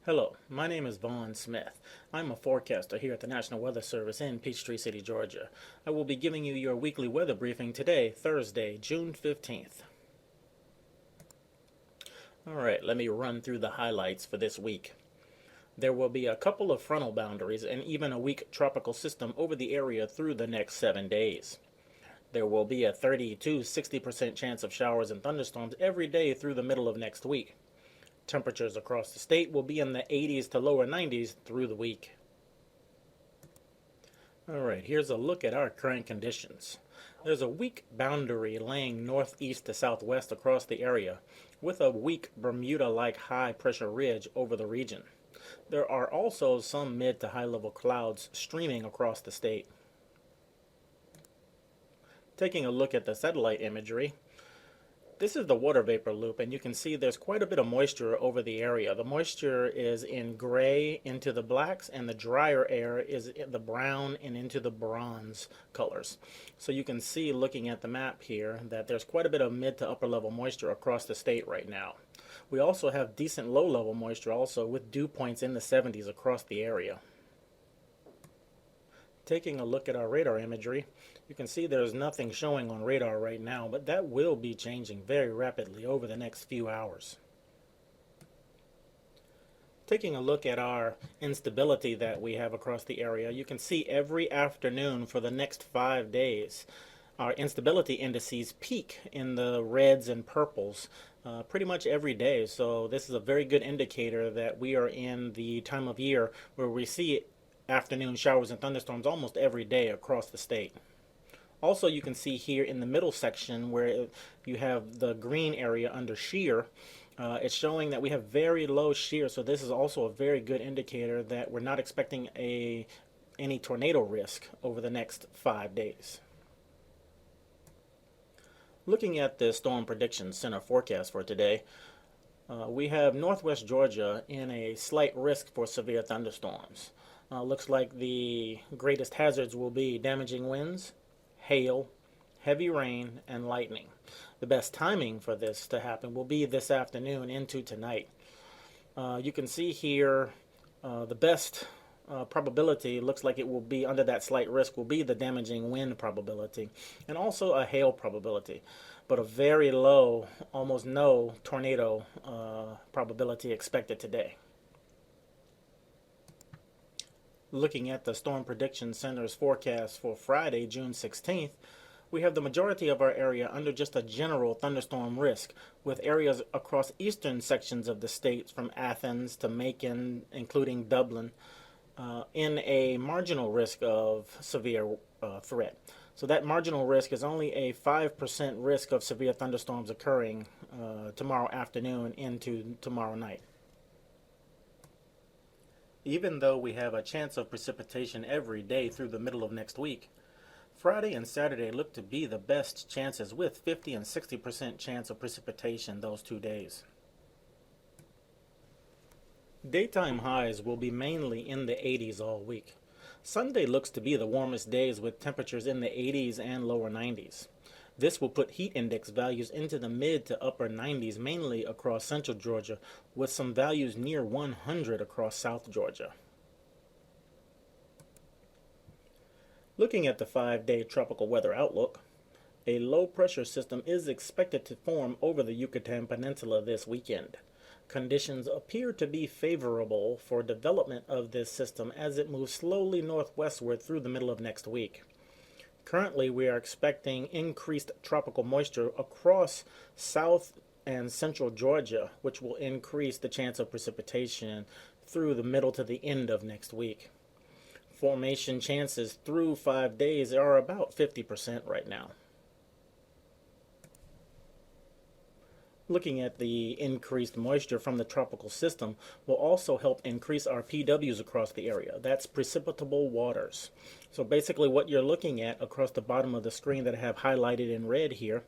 Hello, my name is Vaughn Smith. I'm a forecaster here at the National Weather Service in Peachtree City, Georgia. I will be giving you your weekly weather briefing today, Thursday, June 15th. Alright, let me run through the highlights for this week. There will be a couple of frontal boundaries and even a weak tropical system over the area through the next 7 days. There will be a 30 to 60% chance of showers and thunderstorms every day through the middle of next week. Temperatures across the state will be in the 80s to lower 90s through the week. Alright, here's a look at our current conditions. There's a weak boundary laying northeast to southwest across the area, with a weak Bermuda-like high-pressure ridge over the region. There are also some mid to high-level clouds streaming across the state. Taking a look at the satellite imagery, this is the water vapor loop, and you can see there's quite a bit of moisture over the area. The moisture is in gray into the blacks, and the drier air is in the brown and into the bronze colors. So you can see, looking at the map here, that there's quite a bit of mid to upper level moisture across the state right now. We also have decent low level moisture also, with dew points in the 70s across the area. Taking a look at our radar imagery, you can see there's nothing showing on radar right now, but that will be changing very rapidly over the next few hours. Taking a look at our instability that we have across the area, you can see every afternoon for the next 5 days, our instability indices peak in the reds and purples pretty much every day. So this is a very good indicator that we are in the time of year where we see afternoon showers and thunderstorms almost every day across the state. Also, you can see here in the middle section where you have the green area under shear, it's showing that we have very low shear, so this is also a very good indicator that we're not expecting any tornado risk over the next 5 days. Looking at the Storm Prediction Center forecast for today, we have northwest Georgia in a slight risk for severe thunderstorms. Looks like the greatest hazards will be damaging winds, hail, heavy rain, and lightning. The best timing for this to happen will be this afternoon into tonight. You can see here the best probability looks like it will be under that slight risk will be the damaging wind probability and also a hail probability, but a very low, almost no tornado probability expected today. Looking at the Storm Prediction Center's forecast for Friday, June 16th, we have the majority of our area under just a general thunderstorm risk, with areas across eastern sections of the state from Athens to Macon, including Dublin, in a marginal risk of severe threat. So that marginal risk is only a 5% risk of severe thunderstorms occurring tomorrow afternoon into tomorrow night. Even though we have a chance of precipitation every day through the middle of next week, Friday and Saturday look to be the best chances, with 50 and 60% chance of precipitation those 2 days. Daytime highs will be mainly in the 80s all week. Sunday looks to be the warmest days, with temperatures in the 80s and lower 90s. This will put heat index values into the mid to upper 90s, mainly across central Georgia, with some values near 100 across south Georgia. Looking at the 5-day tropical weather outlook, a low pressure system is expected to form over the Yucatan Peninsula this weekend. Conditions appear to be favorable for development of this system as it moves slowly northwestward through the middle of next week. Currently, we are expecting increased tropical moisture across south and central Georgia, which will increase the chance of precipitation through the middle to the end of next week. Formation chances through 5 days are about 50% right now. Looking at the increased moisture from the tropical system will also help increase our PWs across the area. That's precipitable waters. So basically what you're looking at across the bottom of the screen that I have highlighted in red here,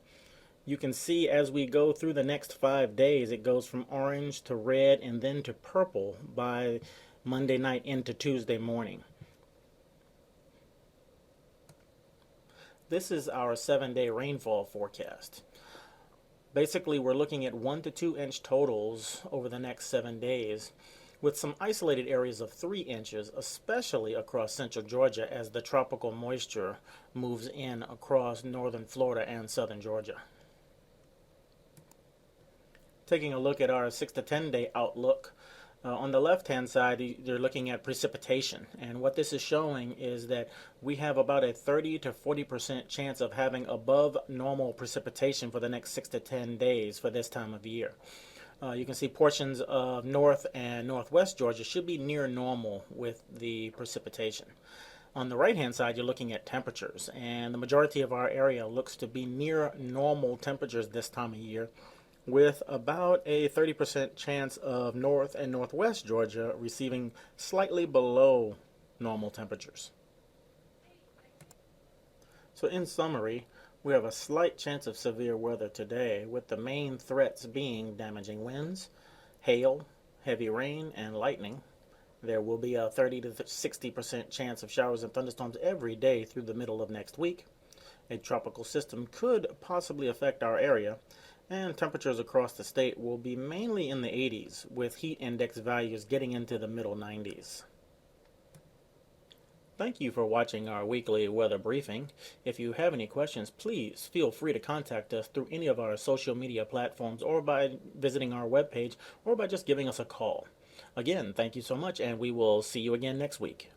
you can see as we go through the next 5 days, it goes from orange to red and then to purple by Monday night into Tuesday morning. This is our 7-day rainfall forecast. Basically, we're looking at 1 to 2 inch totals over the next 7 days. with some isolated areas of 3 inches, especially across central Georgia as the tropical moisture moves in across northern Florida and southern Georgia. Taking a look at our 6 to 10 day outlook, on the left hand side you're looking at precipitation, and what this is showing is that we have about a 30 to 40% chance of having above normal precipitation for the next 6 to 10 days for this time of year. You can see portions of north and northwest Georgia should be near normal with the precipitation. On the right hand side you're looking at temperatures, and the majority of our area looks to be near normal temperatures this time of year, with about a 30% chance of north and northwest Georgia receiving slightly below normal temperatures. So in summary, we have a slight chance of severe weather today, with the main threats being damaging winds, hail, heavy rain, and lightning. There will be a 30 to 60% chance of showers and thunderstorms every day through the middle of next week. A tropical system could possibly affect our area, and temperatures across the state will be mainly in the 80s, with heat index values getting into the middle 90s. Thank you for watching our weekly weather briefing. If you have any questions, please feel free to contact us through any of our social media platforms, or by visiting our webpage, or by just giving us a call. Again, thank you so much, and we will see you again next week.